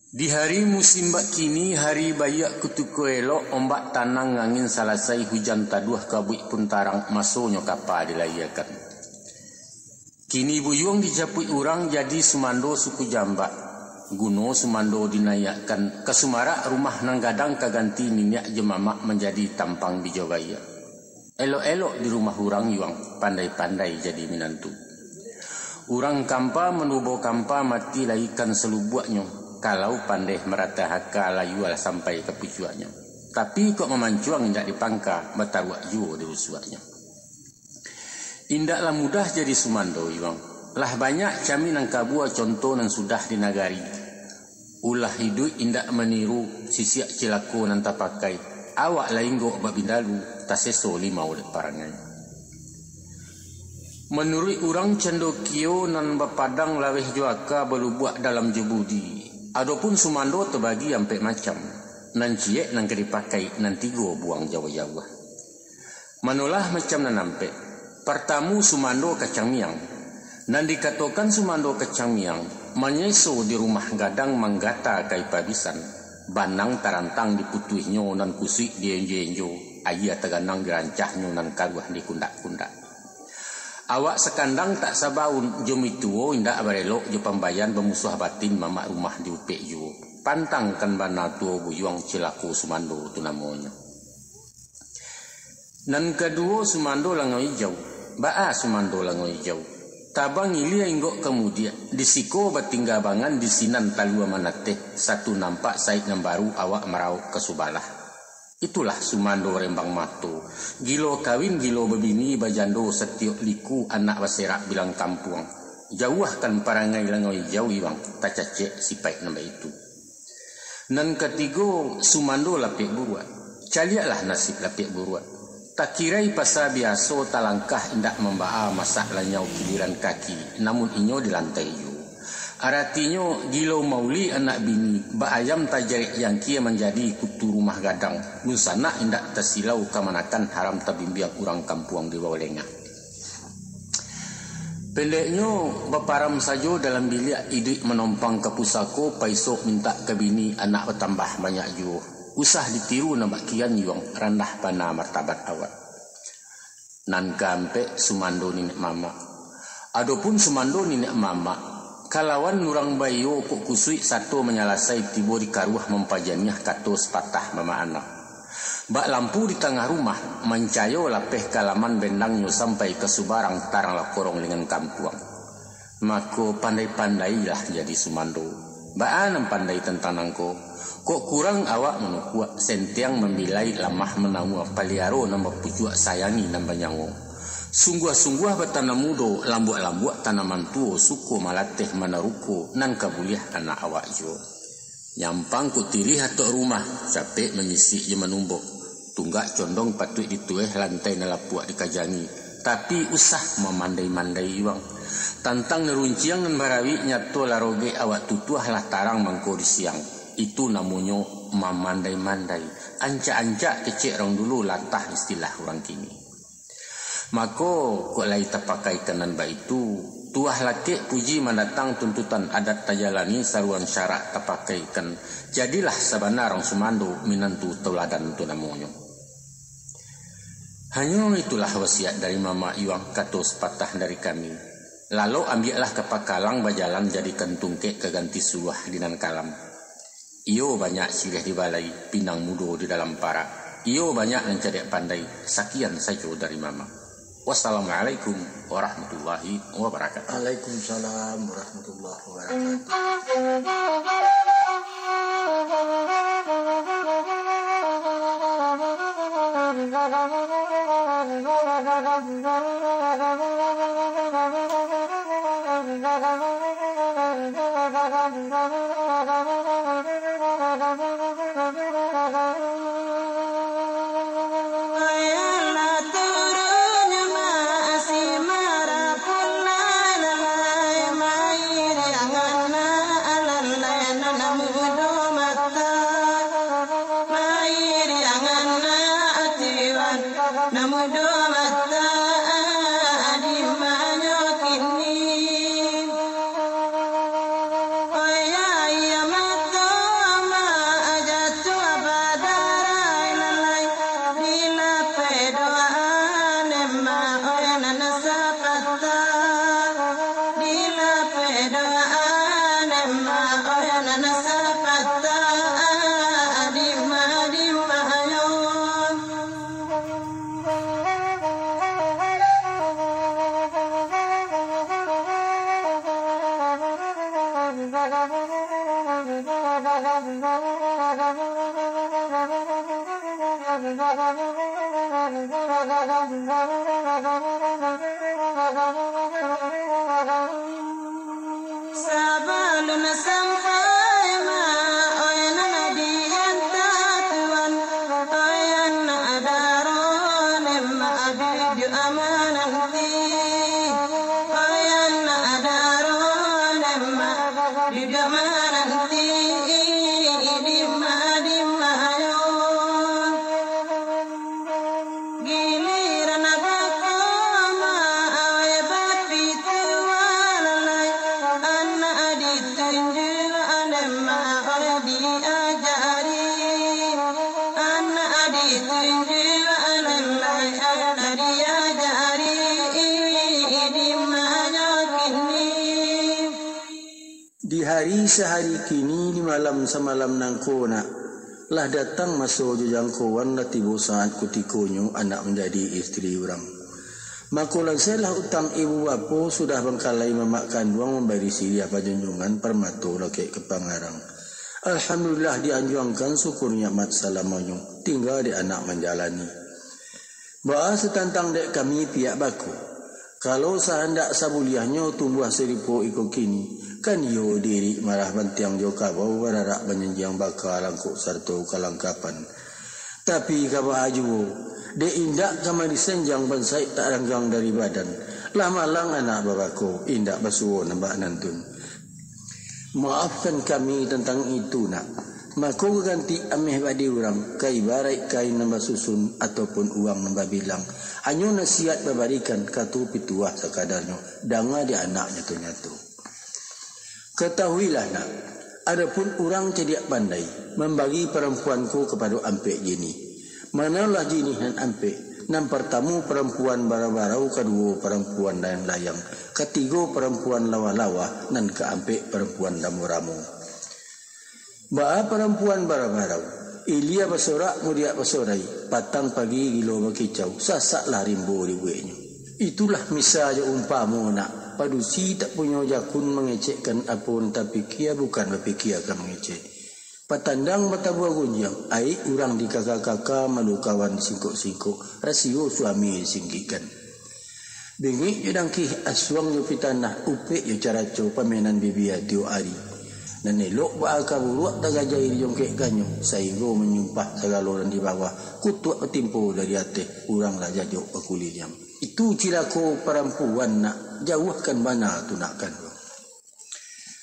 Di hari musim bak kini, hari bayak kutuku elok, ombak tanang angin salasai, hujan taduh kabut pun tarang, masuknya kapal dilayakan. Kini buyung dijapui orang jadi sumando suku jambak. Guno sumando dinayakkan, kesumara rumah nang gadang kaganti minyak jemamak menjadi tampang bijobaya. Elok-elok di rumah orang yuang, pandai-pandai jadi minantu. Orang kampa menubo kampa mati laikan selubuaknya. Kalau pandai merata haka layual sampai ke pucuannya. Tapi kok memancuang tidak dipangka, bataruak juo di usuaknya. Indaklah mudah jadi sumando iwang. Lah banyak kami nang kabua contoh nan sudah di nagari. Ulah hidup indak meniru sisiak cilaku nan tapakai. Awak lainggo babindalu taseso lima oleh parangai. Menurut orang cendokio nan bapadang laweh juaka belubuak dalam jebudi. Adapun sumando terbagi sampai macam. Nan ciek nan dipakai nan tigo buang jauh-jauh. Manolah macam nan nampe. Pertamu sumando kacang miang. Nan dikatakan sumando kacang miang. Menyeso di rumah gadang manggata kai pabisan. Banang tarantang diputuihnyo nan kusik di enjo-enjo. Ayah teganang dirancahnya nan karuah di kundak-kundak. Awak sekandang tak sabaun jom itu indak barelok je pembayan bermusuh batin mamak rumah di upek ju. Pantang kan bana tuo buyuang cilaku sumando tu namanya. Nan kedua sumando lango hijau. Baa sumando lango hijau. Tabang ilia inggok kemudian disiko batingga bangan di sinan talua manate. Satu nampak saik nan baru awak merau ke subalah. Itulah sumando rembang mato. Gilo kawin gilo bebini bajando setiok liku anak baserak bilang kampung. Jauhkan parangai langoi jauh iwang tacacek sipai nambah itu. Nan ketiga sumando lapik buruat. Caliaklah nasib lapik buruat. Tak kirai pasal biasa talangkah indak membaa masak lanyau kiliran kaki. Namun inyo di lantai ju. Artinya gilo mauli anak bini ba ayam tajarik yang kia menjadi kutu rumah gadang musana indak tersilau kamanakan haram tabimbiang urang kampuang di bawah lengah. Pendeknya baparam sajo dalam bilik idik menompang ke pusako paisok minta ke bini anak bertambah banyak juo. Usah ditiru nambah kian yuang rendah pana martabat awak. Nan gampe sumando ninek mama. Adapun sumando ninek mama kalawan nurang bayo kok kusui satu menyalasai tibo di karuah mempajaniah kato sepatah mama anak. Bak lampu di tengah rumah mencayo lapeh kalaman bendangnya sampai ke subarang tarang lakorong dengan kampuang. Mako pandai-pandailah jadi sumando. Baan pandai tentang nangko. Kok kurang awak menukua sentiang membilai lamah menamu paliaro nambah pujuak sayangi nambah nyango. Sungguh-sungguh bertanam mudo, lambuak-lambuak tanaman tuo, suku malateh manaruko, nan kabuliah anak awak jo. Nyampang ku tirih atok rumah, capek menyisik je menumbuk. Tunggak condong patut ditueh lantai nalapuak dikajangi. Tapi usah memandai-mandai iwang. Tantang nerunciang dan barawi nyato laroge awak tutuah lah tarang mangko di siang. Itu namanya memandai-mandai. Ancak-ancak kecek orang dulu latah istilah orang kini. Mako kok lai tapakai kanan ba itu tuah laki puji mendatang tuntutan adat tajalani saruan syarak tapakai kan jadilah sabana orang sumando minantu tauladan tu namanya. Hanya itulah wasiat dari mama iwang kato sepatah dari kami. Lalu ambillah ke pakalang bajalan jadi kentungke keganti suah dinan kalam. Iyo banyak silih di balai pinang mudo di dalam para. Iyo banyak mencadek pandai. Sekian saja dari mama. Wassalamualaikum warahmatullahi wabarakatuh. Waalaikumsalam warahmatullahi Ayah Di hari sehari kini di malam semalam nangkona lah datang masuk jangkauan lah tiba saat kutikonyo anak menjadi istri orang. Makulan selah utang ibu bapa sudah bengkalai memakan uang memberi siri apa junjungan permato laki kepangarang. Alhamdulillah dianjurkan syukur nikmat salamanyo tinggal di anak menjalani. Bahas tentang dek kami pihak baku. Kalau sahandak sabuliahnya tumbuh seripo iko kini, kan yo diri marah bantiang jo kabau bararak menyenjang bakal langkuk sarto kalangkapan. Tapi kaba aju, de indak kama disenjang bansai tak ranggang dari badan. Lah malang anak babako, indak basuo nambah nantun. Maafkan kami tentang itu nak. Mako ganti ameh badi orang, kai barai kai nambah susun ataupun uang nambah bilang. Anyo nasihat babarikan katu pituah sakadarnya, danga di anaknya tu nyatu. Ketahuilah nak, adapun orang cediak pandai membagi perempuanku kepada ampek jini. Manalah jini dan ampek. Nam pertama perempuan bara-barau, kedua perempuan lain layang, ketiga perempuan lawa-lawa, dan keampek perempuan ramu-ramu. Ba'a perempuan bara-barau, ilia basorak mudiak basorai, patang pagi gilo bakicau, sasaklah rimbo ribuenya. Itulah misalnya umpamu nak, padusi tak punya jakun mengecekkan apun, tapi kia bukan berpikir akan mengecek. Patandang mata buah gunjang, aik urang di kakak-kakak malu kawan singkuk-singkuk, rasio suami singgikan. Bingik judang kih aswang yo pitanah, upik yo caraco pamenan bibia tio ari. Dan elok bakal buruak tagajai di jongkek ganyo, saigo menyumpah segaloran di bawah, kutuak ketimpo dari atas, urang lah jajok berkuliam. Itu cilako perempuan nak, jauhkan mana tu nakkan.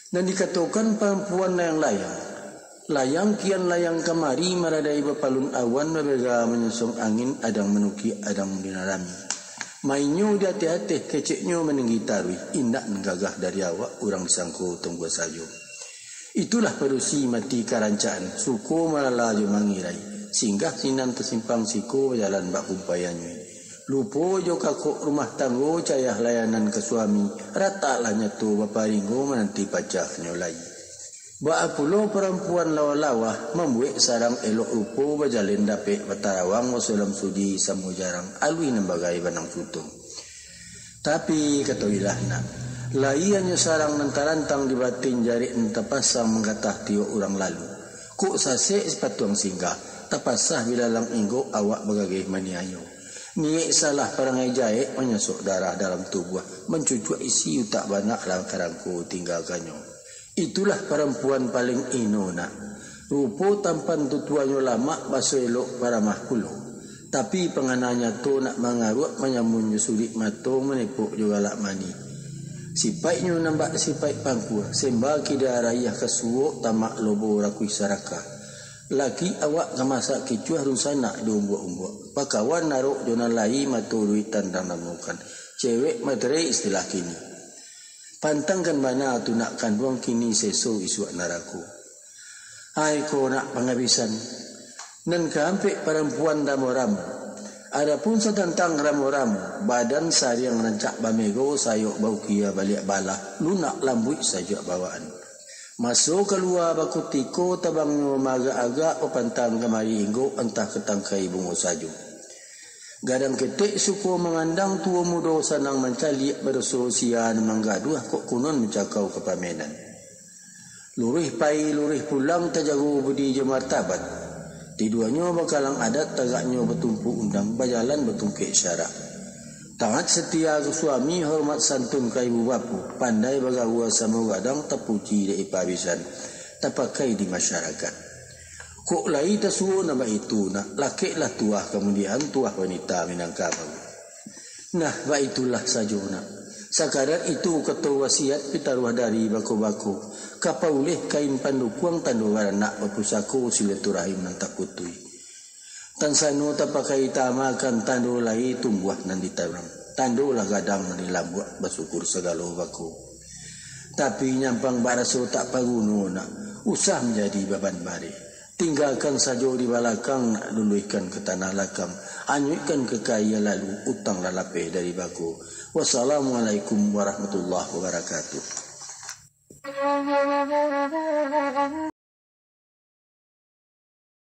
Dan dikatakan perempuan layang-layang, layang kian layang kemari maradai bapalun awan berbega menyusung angin adang menuki adang dinarami. Mainyo di hati-hati keceknyo meninggi tarwi, indak menggagah dari awak urang disangko tunggu sayo. Itulah perusi mati karancaan, suko malalajo mangirai, singgah sinan tersimpang siko jalan bak kumpayannya. Lupo jo kakok rumah tanggo cayah layanan ke suami, rata lah nyatu baparinggo menanti pacah nyolai. Bak pulau perempuan lawa-lawa membuat sarang elok lupo bajalin dapek batarawang wasulam sudi samu jarang alwi nembagai banang sutung. Tapi katawilah nak, laiannya sarang nantarantang di batin jari entapasang menggatah tio orang lalu. Kuk sase sepatuang singgah, tapasah bila lang inggo awak bagagih maniayo. Niek salah parangai jahe menyesok darah dalam tubuh, mencucuk isi utak banak langkarangku tinggalkannya. Itulah perempuan paling inona. Rupo tampan tutuanyo lama baso elok para mahkulo. Tapi pengananya tu nak mengaruak menyamun sulit mato menepuk juga lak mani. Sipaiknya nampak sipaik pangkur, sembah kida rayah kesuo tamak lobo rakui saraka. Laki awak kamasak kicuah rusana di umbuk-umbuk. Pakawan naruk jona lai matu duit tandang namukan. Cewek materai istilah kini. Pantangkan mana tu nakkan buang kini seso isuak naraku. Hai ko nak penghabisan. Nan kehampik perempuan ramu-ramu. Adapun setentang ramu-ramu, badan sariang rancak bamego sayok bau kia balik bala, lunak lambui saja bawaan. Masuk keluar baku tiko tabangnya maga-aga pepantang kemari inggo entah ketangkai bungo saju. Gadang ketik suku mengandang tua muda sanang mencalik bersosian menggaduh kok kunon mencakau kepamenan. Lurih pai lurih pulang tajago budi jemartabat. Tiduanya bakalang adat tagaknya bertumpu undang bajalan bertungkik syarak. Taat setia ke suami hormat santun ke ibu bapu. Pandai bagawa sama gadang terpuji dari pabisan. Terpakai di masyarakat. Kok lai tasuo nama itu nak laki lah tuah kemudian tuah wanita Minangkabau. Nah, itulah saja nak. Sekadar itu ketua wasiat pitaruah dari bako-bako. Kapauleh kain pandukuang tandu waranak bapusako silaturahim nang takutui. Tansano tapakai tamakan tandu lai tumbuh nan ditarang. Tandu lah gadang nan dilambuak basukur segala bako. Tapi nyampang baraso tak paguno nak. Usah menjadi beban bari. Tinggalkan saja di balakang nak luluhkan ke tanah lakang. Anyuikan kekaya lalu utang lalapeh dari baku. Wassalamualaikum warahmatullahi wabarakatuh.